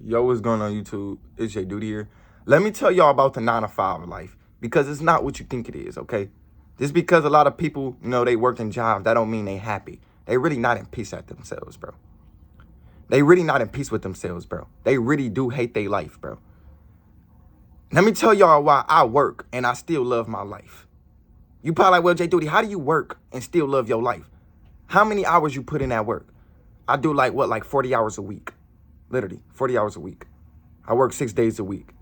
Yo, what's going on YouTube? It's Jayyduty here. Let me tell y'all about the 9 to 5 life because it's not what you think it is, okay? Just because a lot of people, they working jobs, that don't mean they happy. They really not in peace at themselves, bro. They really not in peace with themselves, bro. They really do hate their life, bro. Let me tell y'all why I work and I still love my life. You probably like, well, Jayyduty, how do you work and still love your life? How many hours you put in that work? I do like 40 hours a week. Literally, 40 hours a week. I work 6 days a week.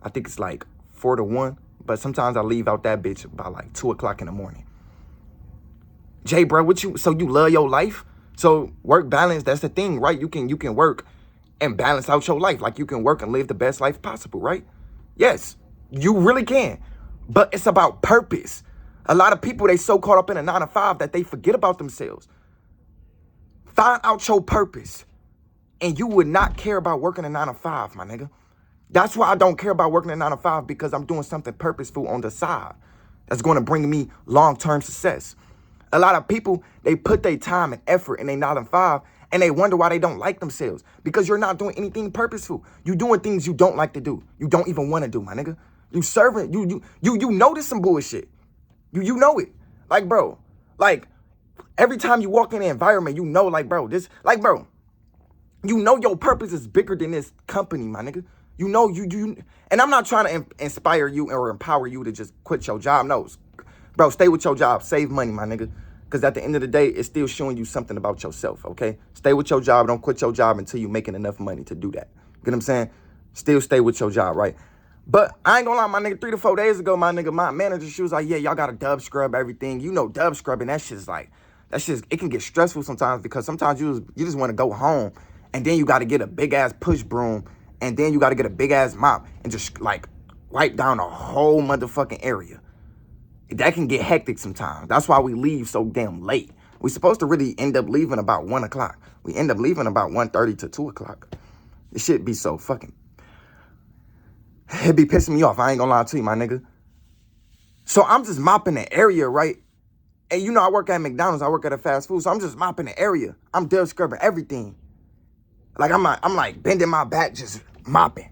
I think it's like 4 to 1, but sometimes I leave out that bitch by like 2 o'clock in the morning. Jay, bro, so you love your life? So work balance, that's the thing, right? You can work and balance out your life. Like you can work and live the best life possible, right? Yes, you really can. But it's about purpose. A lot of people, they so caught up in a 9 to 5 that they forget about themselves. Find out your purpose. And you would not care about working a 9 to 5, my nigga. That's why I don't care about working a 9 to 5, because I'm doing something purposeful on the side that's going to bring me long-term success. A lot of people, they put their time and effort in their 9 to 5, and they wonder why they don't like themselves, because you're not doing anything purposeful. You're doing things you don't like to do. You don't even want to do, my nigga. You serving, you know this some bullshit. You know it. Like, bro, like every time you walk in the environment, you know, like, bro, you know your purpose is bigger than this company, my nigga. You know, and I'm not trying to inspire you or empower you to just quit your job. No, bro, stay with your job. Save money, my nigga. Because at the end of the day, it's still showing you something about yourself, okay? Stay with your job. Don't quit your job until you're making enough money to do that. Get what I'm saying? Still stay with your job, right? But I ain't gonna lie, my nigga, 3 to 4 days ago, my manager, she was like, yeah, y'all got to dub scrub everything. You know, dub scrubbing, it can get stressful sometimes, because sometimes you just want to go home. And then you got to get a big-ass push broom. And then you got to get a big-ass mop and just, like, wipe down the whole motherfucking area. That can get hectic sometimes. That's why we leave so damn late. We're supposed to really end up leaving about 1 o'clock. We end up leaving about 1:30 to 2 o'clock. This shit be so fucking... It be pissing me off. I ain't gonna lie to you, my nigga. So I'm just mopping the area, right? And you know I work at McDonald's. I work at a fast food. So I'm just mopping the area. I'm dub scrubbing everything. Like, I'm like bending my back, just mopping.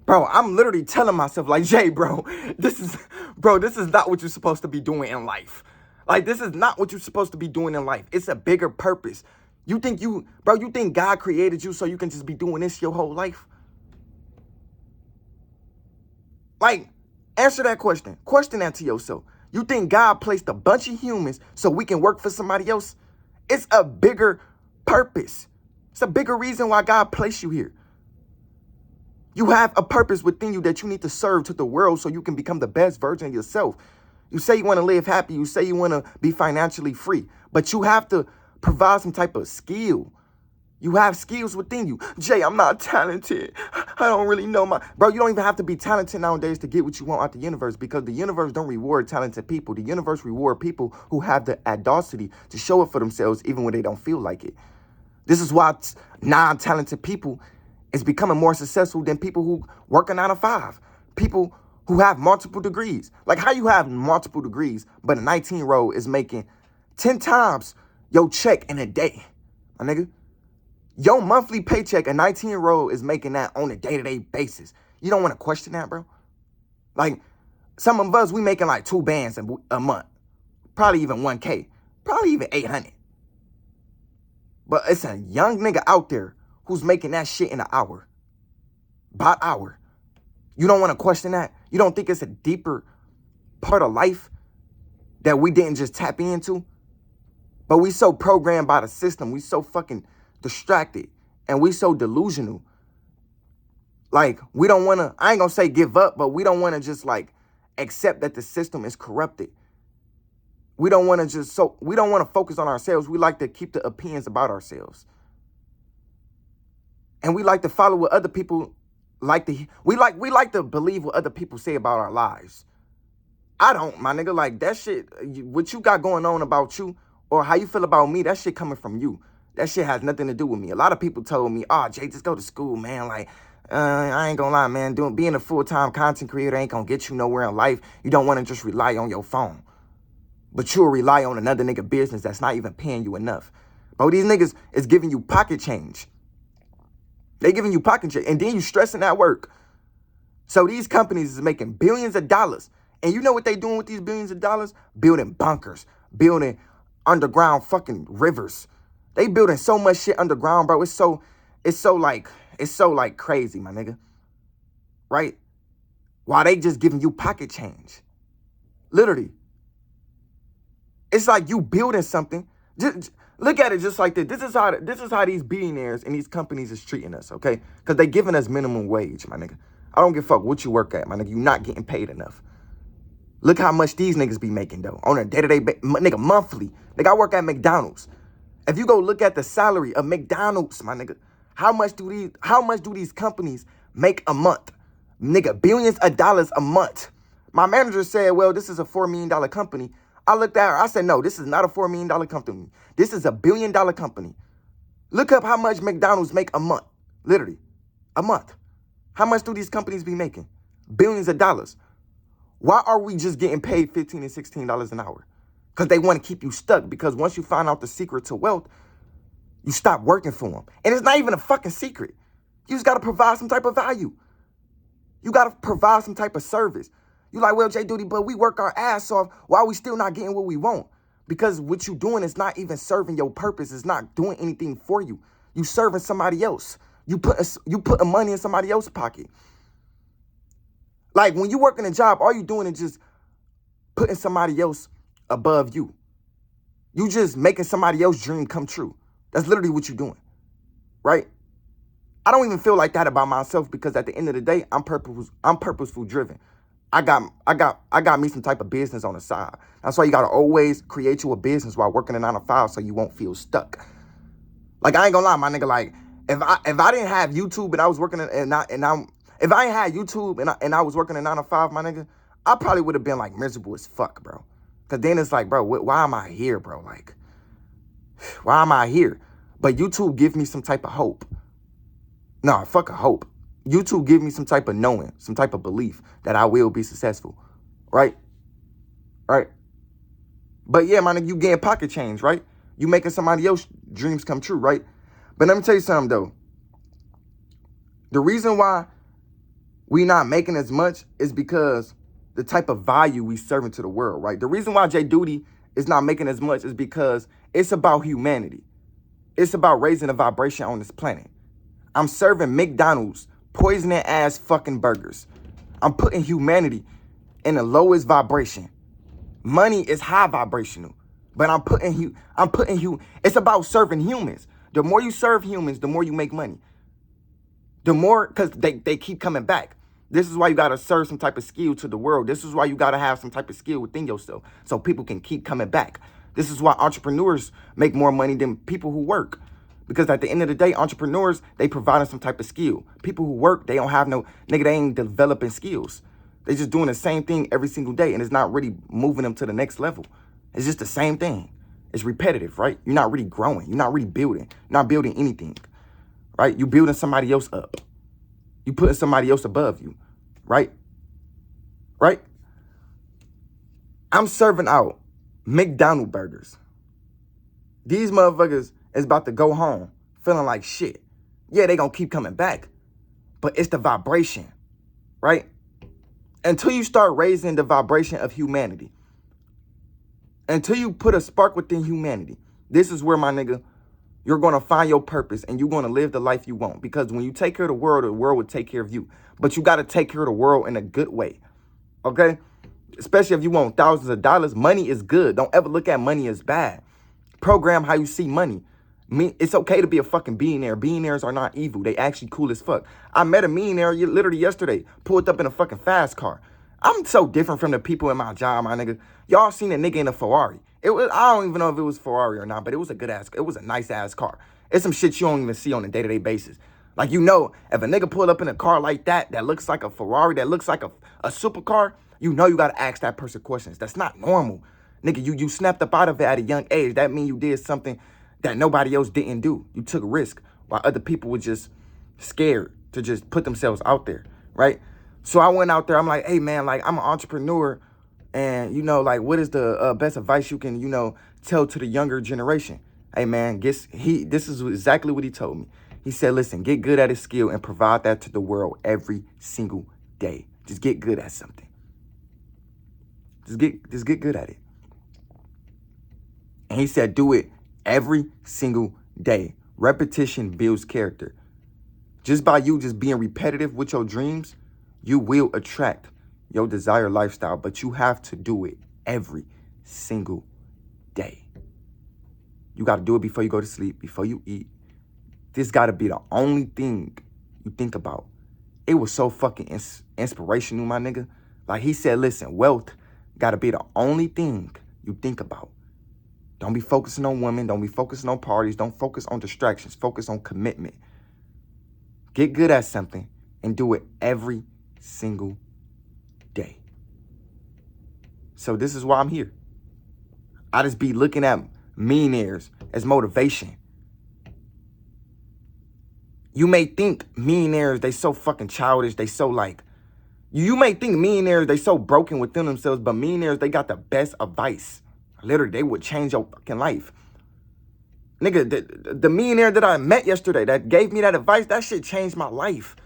Bro, I'm literally telling myself, like, Jay, bro, this is not what you're supposed to be doing in life. Like, this is not what you're supposed to be doing in life. It's a bigger purpose. You think God created you so you can just be doing this your whole life? Like, answer that question. Question that to yourself. You think God placed a bunch of humans so we can work for somebody else? It's a bigger purpose. It's a bigger reason why God placed you here. You have a purpose within you that you need to serve to the world so you can become the best version of yourself. You say you want to live happy. You say you want to be financially free, but you have to provide some type of skill. You have skills within you. Jay, I'm not talented. I don't really know Bro, you don't even have to be talented nowadays to get what you want out the universe, because the universe don't reward talented people. The universe reward people who have the audacity to show it for themselves even when they don't feel like it. This is why non-talented people is becoming more successful than people who work a 9 to 5. People who have multiple degrees. Like, how you have multiple degrees, but a 19-year-old is making 10 times your check in a day, my nigga. Your monthly paycheck, a 19-year-old is making that on a day-to-day basis. You don't want to question that, bro? Like, some of us, we making like 2 bands a month. Probably even 1K. Probably even 800. But it's a young nigga out there who's making that shit in an hour. By hour. You don't want to question that? You don't think it's a deeper part of life that we didn't just tap into? But we so programmed by the system. We so fucking distracted. And we so delusional. Like, we don't want to, I ain't going to say give up, but we don't want to just like accept that the system is corrupted. We don't want to focus on ourselves. We like to keep the opinions about ourselves. And we like to follow what other people we like to believe what other people say about our lives. I don't, my nigga. Like, that shit, what you got going on about you or how you feel about me, that shit coming from you. That shit has nothing to do with me. A lot of people told me, oh, Jay, just go to school, man. Like, I ain't gonna lie, man. Being a full-time content creator ain't gonna get you nowhere in life. You don't want to just rely on your phone. But you'll rely on another nigga business that's not even paying you enough. But these niggas is giving you pocket change. They giving you pocket check, and then you stressing at work. So these companies is making billions of dollars. And you know what they doing with these billions of dollars? Building bunkers, building underground fucking rivers. They building so much shit underground, bro. It's so like crazy, my nigga. Right? While they just giving you pocket change. Literally. It's like you building something. Just look at it just like this. This is how these billionaires and these companies is treating us, okay? Because they giving us minimum wage, my nigga. I don't give a fuck what you work at, my nigga. You not getting paid enough. Look how much these niggas be making, though. On a day-to-day nigga, monthly. Nigga, I work at McDonald's. If you go look at the salary of McDonald's, my nigga, how much do these companies make a month? Nigga, billions of dollars a month. My manager said, well, this is a $4 million company. I looked at her. I said, no, this is not a $4 million company. This is a $1 billion company. Look up how much McDonald's make a month. Literally, a month. How much do these companies be making? Billions of dollars. Why are we just getting paid $15 and $16 an hour? Because they want to keep you stuck. Because once you find out the secret to wealth, you stop working for them. And it's not even a fucking secret. You just got to provide some type of value. You got to provide some type of service. You like, well, Jayyduty, but we work our ass off. Why are we still not getting what we want? Because what you doing is not even serving your purpose. It's not doing anything for you. You serving somebody else. You putting money in somebody else's pocket. Like when you work in a job, all you doing is just putting somebody else above you. You just making somebody else's dream come true. That's literally what you're doing, right? I don't even feel like that about myself because at the end of the day, I'm purposeful driven. I got me some type of business on the side. That's why you gotta always create you a business while working a 9 to 5 so you won't feel stuck. Like I ain't gonna lie, my nigga. Like if I didn't have YouTube and I was working if I ain't had YouTube and I was working a 9 to 5, my nigga, I probably would have been like miserable as fuck, bro. Cause then it's like, bro, why am I here, bro? Like, why am I here? But YouTube gives me some type of hope. No, fuck a hope. YouTube give me some type of knowing, some type of belief that I will be successful, right? Right? But yeah, my nigga, you getting pocket change, right? You making somebody else's dreams come true, right? But let me tell you something, though. The reason why we not making as much is because the type of value we serving to the world, right? The reason why Jayyduty is not making as much is because it's about humanity. It's about raising the vibration on this planet. I'm serving McDonald's poisoning ass fucking burgers. I'm putting humanity in the lowest vibration. Money is high vibrational, but I'm putting you. It's about serving humans. The more you serve humans, the more you make money. The more, because they keep coming back. This is why you got to serve some type of skill to the world. This is why you got to have some type of skill within yourself so people can keep coming back. This is why entrepreneurs make more money than people who work. Because at the end of the day, entrepreneurs, they providing some type of skill. People who work, they don't have no, nigga, they ain't developing skills. They just doing the same thing every single day, and it's not really moving them to the next level. It's just the same thing. It's repetitive, right? You're not really growing. You're not really building. You're not building anything, right? You're building somebody else up. You putting somebody else above you, right? Right? I'm serving out McDonald's burgers. These motherfuckers is about to go home feeling like shit. Yeah, they gonna keep coming back, but it's the vibration, right? Until you start raising the vibration of humanity, until you put a spark within humanity, this is where, my nigga, you're gonna find your purpose and you're gonna live the life you want. Because when you take care of the world will take care of you. But you gotta take care of the world in a good way, okay? Especially if you want thousands of dollars. Money is good. Don't ever look at money as bad. Program how you see money. It's okay to be a fucking billionaire. Billionaires are not evil. They actually cool as fuck. I met a millionaire literally yesterday. Pulled up in a fucking fast car. I'm so different from the people in my job, my nigga. Y'all seen a nigga in a Ferrari. I don't even know if it was Ferrari or not, but it was a nice ass car. It's some shit you don't even see on a day-to-day basis. Like, you know, if a nigga pull up in a car like that looks like a Ferrari, that looks like a supercar, you know you gotta ask that person questions. That's not normal. Nigga, you snapped up out of it at a young age. That means you did something that nobody else didn't do. You took risk while other people were just scared to just put themselves out there, right? So I went out there. I'm like, hey, man, like, I'm an entrepreneur. And, you know, like, what is the best advice you can, you know, tell to the younger generation? Hey, man, this is exactly what he told me. He said, listen, get good at a skill and provide that to the world every single day. Just get good at something. Just get good at it. And he said, do it every single day. Repetition builds character. Just by you just being repetitive with your dreams, you will attract your desired lifestyle, but you have to do it every single day. You got to do it before you go to sleep, before you eat. This got to be the only thing you think about. It was so fucking inspirational, my nigga. Like he said, listen, wealth got to be the only thing you think about. Don't be focusing on women. Don't be focusing on parties. Don't focus on distractions. Focus on commitment. Get good at something and do it every single day. So this is why I'm here. I just be looking at millionaires as motivation. You may think millionaires, they so fucking childish. They so like, you may think millionaires, they so broken within themselves, but millionaires, they got the best advice. Literally, they would change your fucking life. Nigga, the millionaire that I met yesterday that gave me that advice, that shit changed my life.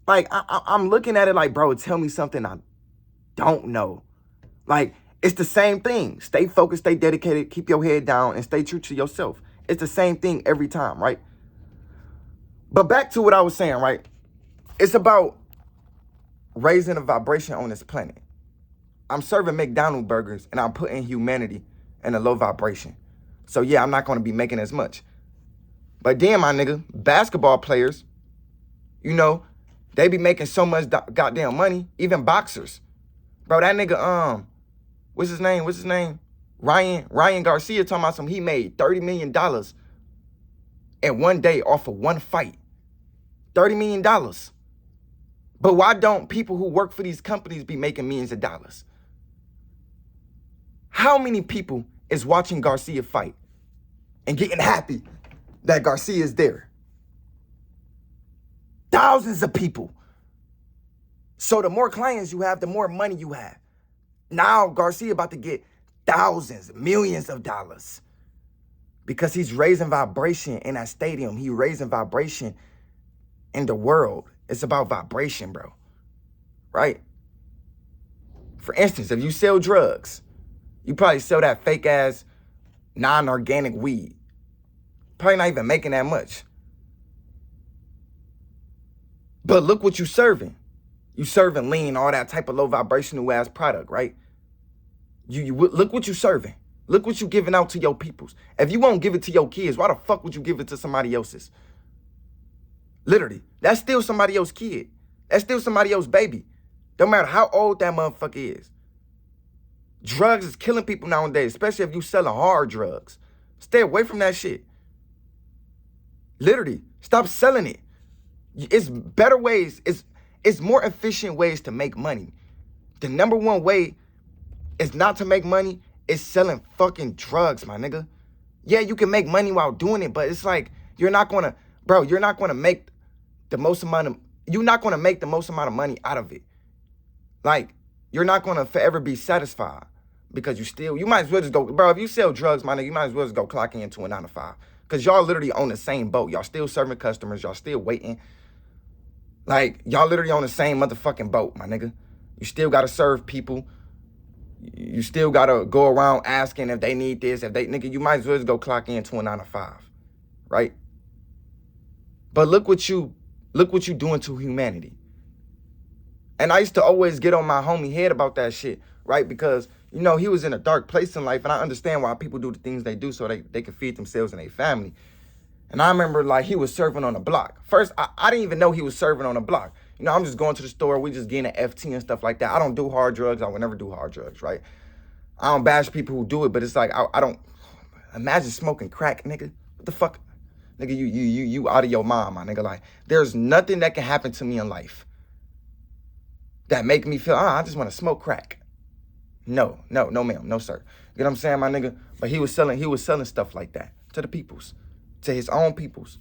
Like, I'm looking at it like, bro, tell me something I don't know. Like, it's the same thing. Stay focused, stay dedicated, keep your head down, and stay true to yourself. It's the same thing every time, right? But back to what I was saying, right? It's about raising a vibration on this planet. I'm serving McDonald's burgers, and I'm putting humanity in a low vibration. So, yeah, I'm not going to be making as much. But damn, my nigga, basketball players, you know, they be making so much goddamn money. Even boxers. Bro, that nigga, what's his name? Ryan Garcia talking about he made $30 million in one day off of one fight. $30 million. But why don't people who work for these companies be making millions of dollars? How many people is watching Garcia fight and getting happy that Garcia is there? Thousands of people. So the more clients you have, the more money you have. Now Garcia about to get thousands, millions of dollars because he's raising vibration in that stadium. He raising vibration in the world. It's about vibration, bro. Right? For instance, if you sell drugs, you probably sell that fake ass non-organic weed. Probably not even making that much. But look what you serving. You serving lean, all that type of low vibrational ass product, right? You look what you serving. Look what you giving out to your peoples. If you won't give it to your kids, why the fuck would you give it to somebody else's? Literally, that's still somebody else's kid. That's still somebody else's baby. Don't matter how old that motherfucker is. Drugs is killing people nowadays, especially if you selling hard drugs. Stay away from that shit. Literally, stop selling it. It's better ways. It's more efficient ways to make money. The number one way is not to make money. Is selling fucking drugs, my nigga. Yeah, you can make money while doing it, but it's like you're not gonna make the most amount of money out of it. Like, you're not gonna forever be satisfied because you might as well just go, bro, if you sell drugs, my nigga, you might as well just go clock into a 9 to 5. Cause y'all literally on the same boat. Y'all still serving customers, y'all still waiting. Like, y'all literally on the same motherfucking boat, my nigga. You still gotta serve people. You still gotta go around asking if they need this, nigga, you might as well just go clock into a 9 to 5. Right? But look what you doing to humanity. And I used to always get on my homie head about that shit, right? Because, you know, he was in a dark place in life, and I understand why people do the things they do so they can feed themselves and their family. And I remember, like, he was serving on a block. First, I didn't even know he was serving on a block. You know, I'm just going to the store. We just getting an FT and stuff like that. I don't do hard drugs. I would never do hard drugs, right? I don't bash people who do it, but it's like, I don't... Imagine smoking crack, nigga. What the fuck? Nigga, you out of your mind, my nigga. Like, there's nothing that can happen to me in life that make me feel, I just want to smoke crack. No, ma'am. No, sir. You know what I'm saying, my nigga? But he was selling stuff like that to the peoples, to his own peoples.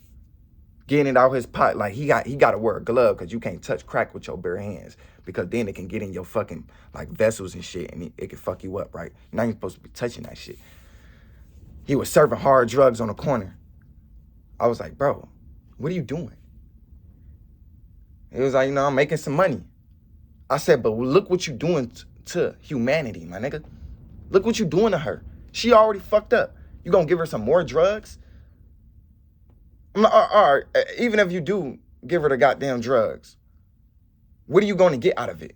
Getting it out his pot. Like, he got to wear a glove because you can't touch crack with your bare hands because then it can get in your fucking, like, vessels and shit and it can fuck you up, right? You're not even supposed to be touching that shit. He was serving hard drugs on the corner. I was like, bro, What are you doing? It was like, I'm making some money. I said, but look what you doing to humanity, my nigga. Look what you doing to her. She already fucked up. You gonna give her some more drugs? I'm like, all right, even if you do give her the goddamn drugs, what are you gonna get out of it?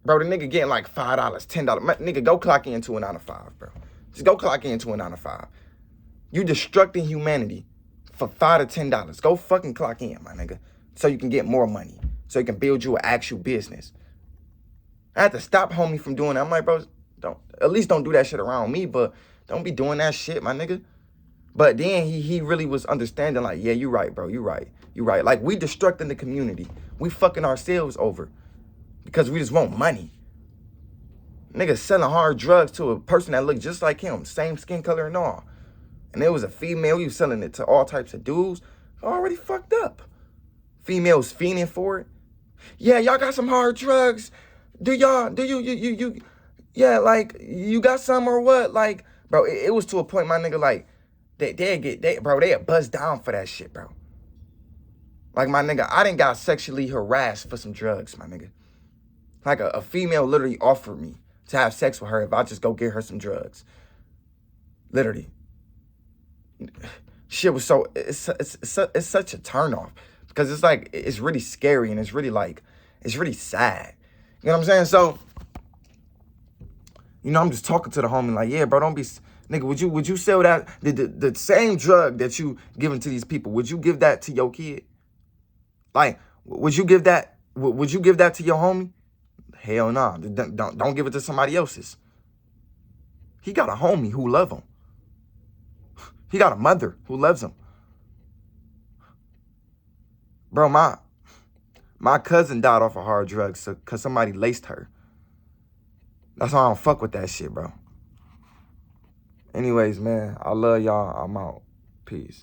Bro, the nigga getting like $5, $10. Nigga, go clock into a 9 to 5, bro. Just go clock into a 9 to 5. You destructing humanity for $5 to $10. Go fucking clock in, my nigga, so you can get more money, so you can build you an actual business. I had to stop homie from doing that. I'm like, bro, at least don't do that shit around me, but don't be doing that shit, my nigga. But then he really was understanding, like, yeah, you right, bro, you right. Like, we destructing the community. We fucking ourselves over because we just want money. Nigga selling hard drugs to a person that looked just like him, same skin color and all. And there was a female, he was selling it to all types of dudes. Already fucked up. Females fiending for it. Yeah, y'all got some hard drugs. Do you, yeah, like, you got some or what? Like, bro, it was to a point, my nigga, like, they had buzzed down for that shit, bro. Like, my nigga, I done got sexually harassed for some drugs, my nigga. Like, a female literally offered me to have sex with her if I just go get her some drugs. Literally. Shit was so, it's such a turnoff. Because it's like, it's really scary and it's really like, it's really sad. You know what I'm saying? So, I'm just talking to the homie like, yeah, bro, don't be, nigga, would you sell that, the same drug that you giving to these people, would you give that to your kid? Like, would you give that to your homie? Hell no. Don't give it to somebody else's. He got a homie who love him. He got a mother who loves him. Bro, my cousin died off of hard drugs because somebody laced her. That's why I don't fuck with that shit, bro. Anyways, man, I love y'all. I'm out. Peace.